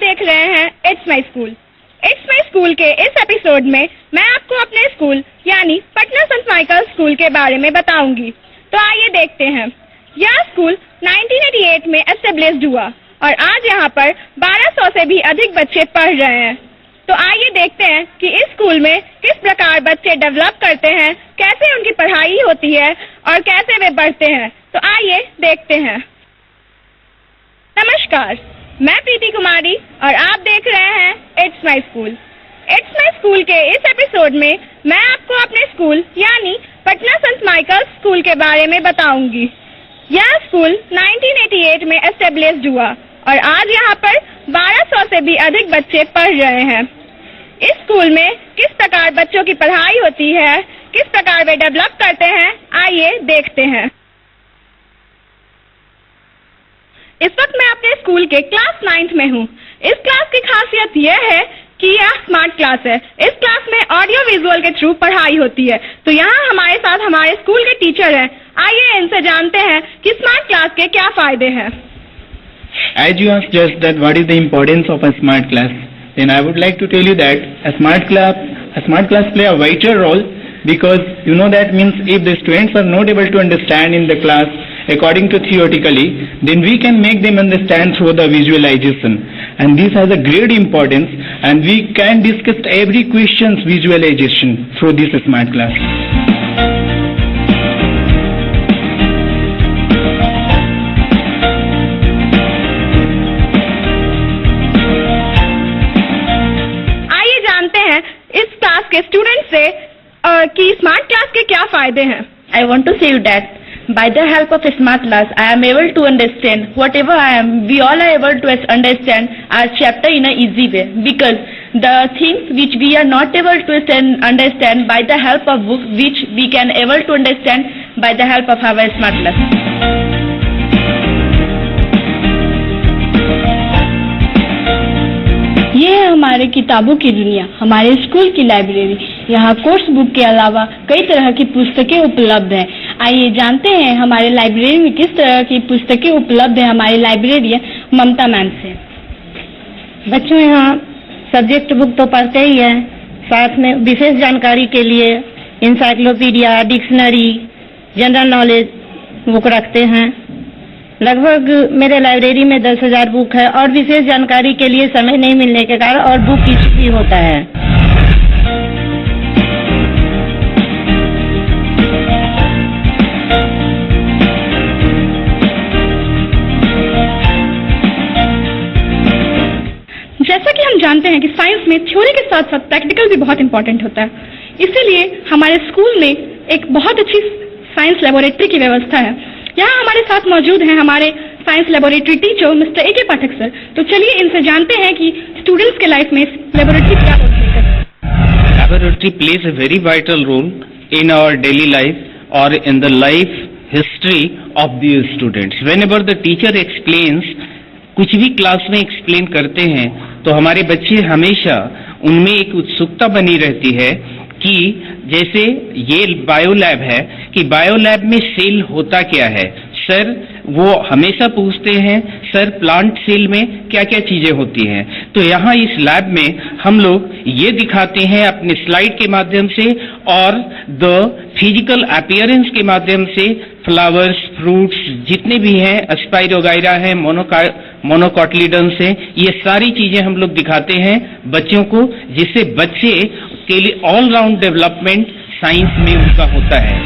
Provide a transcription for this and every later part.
देख रहे हैं it's my school. It's my school के इस एपिसोड में मैं आपको अपने स्कूल यानी पटना सेंट माइकल स्कूल के बारे में बताऊंगी। तो आइए देखते हैं। यह स्कूल 1988 में एस्टेब्लिश्ड हुआ और आज यहाँ पर 1200 से भी अधिक बच्चे पढ़ रहे हैं। तो आइए देखते हैं कि इस स्कूल में किस प्रकार बच्चे डेवलप करते हैं, कैसे उनकी पढ़ाई होती है और कैसे वे बढ़ते हैं। तो आइए देखते हैं। नमस्कार, मैं प्रीति कुमारी और आप देख रहे हैं it's my school. It's my school के इस एपिसोड में मैं आपको अपने स्कूल यानी पटना सेंट माइकल स्कूल के बारे में बताऊंगी। यह स्कूल 1988 में एस्टेब्लिश्ड हुआ और आज यहाँ पर 1200 से भी अधिक बच्चे पढ़ रहे हैं। इस स्कूल में किस प्रकार बच्चों की पढ़ाई होती है, किस प्रकार वे डेवलप करते हैं, आइए देखते हैं। इस वक्त मैं अपने स्कूल के क्लास 9th में हूँ। इस क्लास की खासियत यह है कि यह स्मार्ट क्लास है। इस क्लास में ऑडियो विजुअल के थ्रू पढ़ाई होती है। तो यहाँ हमारे साथ हमारे स्कूल के टीचर हैं। आइए इनसे जानते हैं कि स्मार्ट क्लास के क्या फायदे हैं। As you asked just that what is the importance of a smart class, then I would like to tell you that a smart class play a vital role, because you know that means if the students are not able to understand in the class according to theoretically, then we can make them understand through the visualization, and this has a great importance, and we can discuss every question's visualization through this smart class. आइए जानते हैं इस class के student से कि smart class के क्या फायदे हैं। I want to say you that by the help of a smart class, I am able to understand whatever we all are able to understand our chapter in a easy way, because the things which we are not able to understand by the help of book, which we can able to understand by the help of our smart class. ये है हमारे किताबों की दुनिया, हमारे school की library. यहाँ course book के अलावा कई तरह की पुस्तकें उपलब्ध हैं। आइए जानते हैं हमारे लाइब्रेरी में किस तरह की पुस्तकें उपलब्ध है हमारी लाइब्रेरियन ममता मैम से। बच्चों यहाँ सब्जेक्ट बुक तो पढ़ते ही हैं, साथ में विशेष जानकारी के लिए encyclopedia, dictionary, general knowledge book रखते हैं। लगभग मेरे लाइब्रेरी में 10,000 बुक है और विशेष जानकारी के लिए समय नहीं मिलने के कारण और बुक इशू भी होता है। जैसा कि हम जानते हैं कि साइंस में थ्योरी के साथ साथ प्रैक्टिकल भी बहुत इंपॉर्टेंट होता है, इसीलिए हमारे स्कूल में एक बहुत अच्छी साइंस लेबोरेटरी की व्यवस्था है। यहाँ हमारे साथ मौजूद हैं हमारे science laboratory teacher mister A के पाठक सर। तो चलिए इनसे जानते हैं कि स्टूडेंट्स के लाइफ में लेबोरेटरी क्या रोल प्ले करती है। Laboratory plays a very vital role in our daily life or in the life history of the students. Whenever the teacher explains, कुछ भी क्लास में एक्सप्लेन करते हैं तो हमारे बच्चे हमेशा उनमें एक उत्सुकता बनी रहती है कि जैसे ये बायोलैब है कि बायोलैब में सेल होता क्या है। सर वो हमेशा पूछते हैं सर प्लांट सेल में क्या क्या चीजें होती हैं। तो यहाँ इस लैब में हम लोग ये दिखाते हैं अपने स्लाइड के माध्यम से और द फिजिकल अपीयरेंस के माध्यम से फ्लावर्स, फ्रूट्स जितने भी हैं, स्पाइरोगाइरा है, मोनोकॉटिलिडन्स है, ये सारी चीजें हम लोग दिखाते हैं बच्चों को, जिससे बच्चे के लिए ऑल राउंड डेवलपमेंट साइंस में उनका होता है।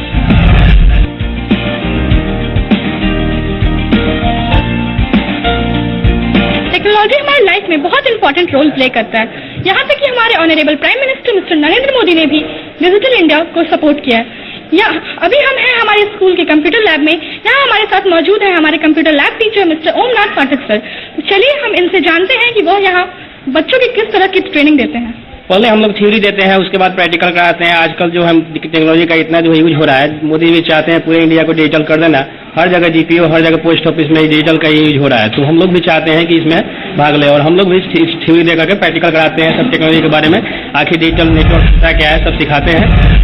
टेक्नोलॉजी हमारी लाइफ में बहुत इंपॉर्टेंट रोल प्ले करता है। यहाँ तक कि हमारे honourable prime minister mister Narendra Modi ने भी डिजिटल इंडिया को सपोर्ट किया है। अभी हम हैं हमारे स्कूल के कंप्यूटर लैब में। यहाँ हमारे साथ मौजूद है हमारे computer lab teacher mister Omnath Pathak sir. तो चलिए हम इनसे जानते हैं कि वो यहाँ बच्चों की किस तरह की ट्रेनिंग देते हैं। पहले हम लोग थ्योरी देते हैं, उसके बाद प्रैक्टिकल कराते हैं। आजकल जो हम टेक्नोलॉजी का इतना जो यूज हो रहा है, मोदी भी चाहते हैं पूरे इंडिया को डिजिटल कर देना। हर जगह जीपीओ, हर जगह पोस्ट ऑफिस में डिजिटल का यूज हो रहा है। तो हम लोग भी चाहते हैं कि इसमें भाग ले और हम लोग भी थ्योरी दे करके प्रैक्टिकल कराते हैं। सब टेक्नोलॉजी के बारे में, आखिर डिजिटल नेटवर्क क्या है, सब सिखाते हैं।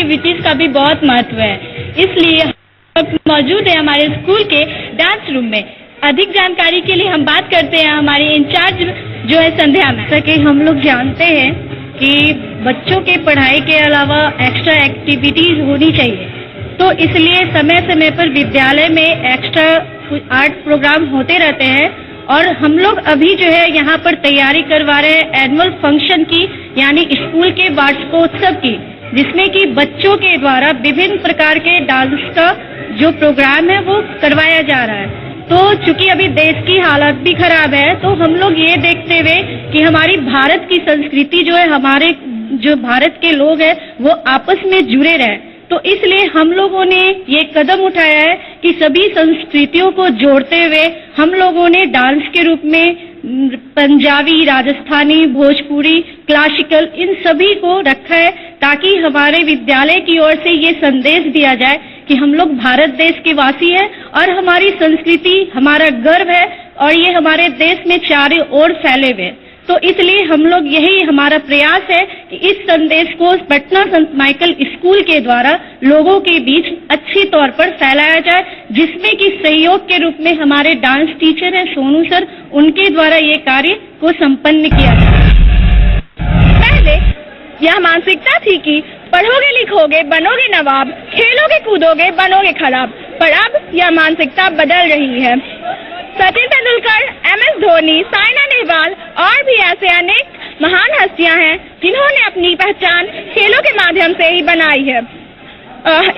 एक्टिविटीज का भी बहुत महत्व है, इसलिए हम मौजूद है हमारे स्कूल के डांस रूम में। अधिक जानकारी के लिए हम बात करते हैं हमारे इंचार्ज जो है संध्या में। जैसा कि हम लोग जानते हैं कि बच्चों के पढ़ाई के अलावा एक्स्ट्रा एक्टिविटीज होनी चाहिए, तो इसलिए समय समय पर विद्यालय में एक्स्ट्रा आर्ट प्रोग्राम होते रहते हैं। और हम लोग अभी जो है यहाँ पर तैयारी करवा रहे हैं एनुअल फंक्शन की, यानी स्कूल के वार्षिकोत्सव की, जिसमें कि बच्चों के द्वारा विभिन्न प्रकार के डांस का जो प्रोग्राम है वो करवाया जा रहा है। तो चूंकि अभी देश की हालत भी खराब है, तो हम लोग ये देखते हुए कि हमारी भारत की संस्कृति जो है, हमारे जो भारत के लोग हैं वो आपस में जुड़े रहे, तो इसलिए हम लोगों ने ये कदम उठाया है कि सभी संस्कृतियों को जोड़ते हुए हम लोगों ने डांस के रूप में पंजाबी, राजस्थानी, भोजपुरी, क्लासिकल इन सभी को रखा है, ताकि हमारे विद्यालय की ओर से ये संदेश दिया जाए कि हम लोग भारत देश के वासी हैं और हमारी संस्कृति हमारा गर्व है और ये हमारे देश में चारों ओर फैले हुए। तो इसलिए हम लोग यही हमारा प्रयास है कि इस संदेश को पटना संत माइकल स्कूल के द्वारा लोगों के बीच अच्छी तौर पर फैलाया जाए, जिसमें कि सहयोग के रूप में हमारे डांस टीचर हैं सोनू सर, उनके द्वारा ये कार्य को संपन्न किया जाए। पहले यह मानसिकता थी कि पढ़ोगे लिखोगे बनोगे नवाब, खेलोगे कूदोगे बनोगे खराब, पर अब यह मानसिकता बदल रही है। सचिन तेंदुलकर, MS धोनी, साइना नेहवाल और भी ऐसे अनेक महान हस्तियां हैं जिन्होंने अपनी पहचान खेलों के माध्यम से ही बनाई है।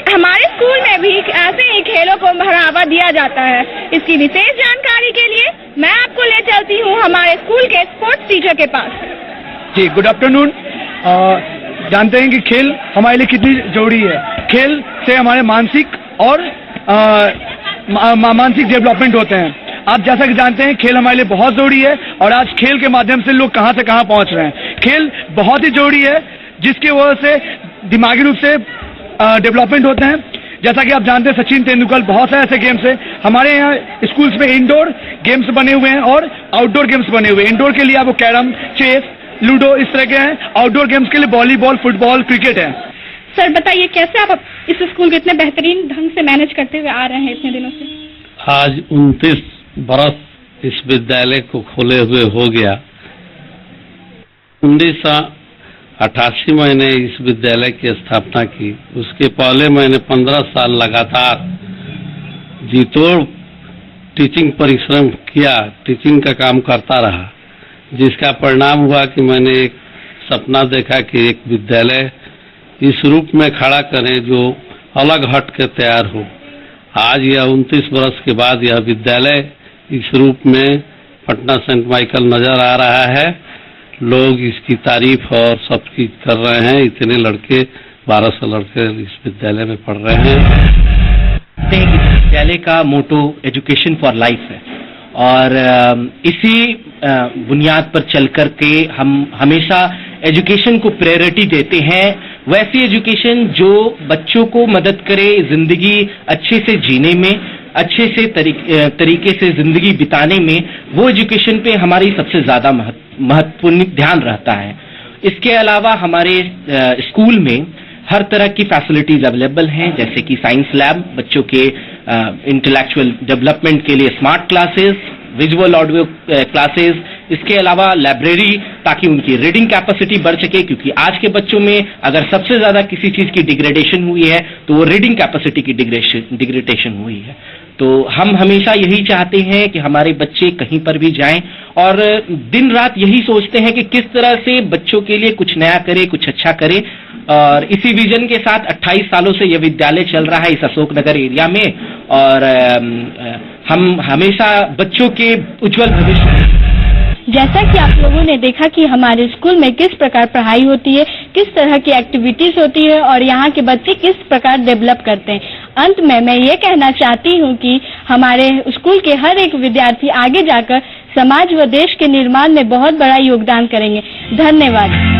हमारे स्कूल में भी ऐसे ही खेलों को बढ़ावा दिया जाता है। इसकी विशेष जानकारी के लिए मैं आपको ले चलती हूँ हमारे स्कूल के स्पोर्ट्स टीचर के पास। जी, गुड आफ्टरनून। जानते हैं कि खेल हमारे लिए कितनी जरूरी है। खेल से हमारे मानसिक और मानसिक डेवलपमेंट होते हैं। आप जैसा कि जानते हैं खेल हमारे लिए बहुत जरूरी है और आज खेल के माध्यम से लोग कहां से कहां पहुंच रहे हैं। खेल बहुत ही जरूरी है जिसकी वजह से दिमागी रूप से डेवलपमेंट होते हैं। जैसा कि आप जानते हैं सचिन तेंदुलकर, बहुत सारे ऐसे गेम्स है हमारे यहाँ स्कूल्स में। इंडोर गेम्स बने हुए हैं और आउटडोर गेम्स बने हुए हैं। इंडोर के लिए आपको कैरम, चेस, लूडो इस तरह के हैं। आउटडोर गेम्स के लिए वॉलीबॉल, फुटबॉल, क्रिकेट है। सर बताइए कैसे आप इस स्कूल को इतने बेहतरीन ढंग से मैनेज करते हुए आ रहे हैं इतने दिनों से? आज 29 बरस इस विद्यालय को खोले हुए हो गया। 1988 मैंने इस विद्यालय की स्थापना की। उसके पहले मैंने 15 साल लगातार जीतोड़ टीचिंग परिश्रम किया, टीचिंग का काम करता रहा, जिसका परिणाम हुआ कि मैंने एक सपना देखा कि एक विद्यालय इस रूप में खड़ा करें जो अलग हट के तैयार हो। आज यह 29 वर्ष के बाद यह विद्यालय इस रूप में पटना सेंट माइकल नजर आ रहा है। लोग इसकी तारीफ और सब चीज कर रहे हैं। इतने लड़के, 1200 लड़के इस विद्यालय में पढ़ रहे हैं। विद्यालय का मोटो एजुकेशन फॉर लाइफ है और इसी बुनियाद पर चल कर के हम हमेशा एजुकेशन को प्रायोरिटी देते हैं। वैसी एजुकेशन जो बच्चों को मदद करे जिंदगी अच्छे से जीने में, अच्छे से तरीके से जिंदगी बिताने में, वो एजुकेशन पे हमारी सबसे ज्यादा महत्वपूर्ण ध्यान रहता है। इसके अलावा हमारे स्कूल में हर तरह की फैसिलिटीज अवेलेबल हैं, जैसे कि साइंस लैब, बच्चों के इंटेलेक्चुअल डेवलपमेंट के लिए smart classes, visual audio classes, इसके अलावा लाइब्रेरी, ताकि उनकी रीडिंग कैपेसिटी बढ़ सके, क्योंकि आज के बच्चों में अगर सबसे ज्यादा किसी चीज की डिग्रेडेशन हुई है तो वो रीडिंग कैपेसिटी की डिग्रेडेशन हुई है। तो हम हमेशा यही चाहते हैं कि हमारे बच्चे कहीं पर भी जाएं और दिन रात यही सोचते हैं कि किस तरह से बच्चों के लिए कुछ नया करे, कुछ अच्छा करे। और इसी विजन के साथ 28 सालों से यह विद्यालय चल रहा है इस अशोकनगर एरिया में और हम हमेशा बच्चों के उज्जवल भविष्य। जैसा कि आप लोगों ने देखा कि हमारे स्कूल में किस प्रकार पढ़ाई होती है, किस तरह की एक्टिविटीज होती है और यहाँ के बच्चे किस प्रकार डेवलप करते हैं। अंत में मैं ये कहना चाहती हूँ कि हमारे स्कूल के हर एक विद्यार्थी आगे जाकर समाज व देश के निर्माण में बहुत बड़ा योगदान करेंगे। धन्यवाद।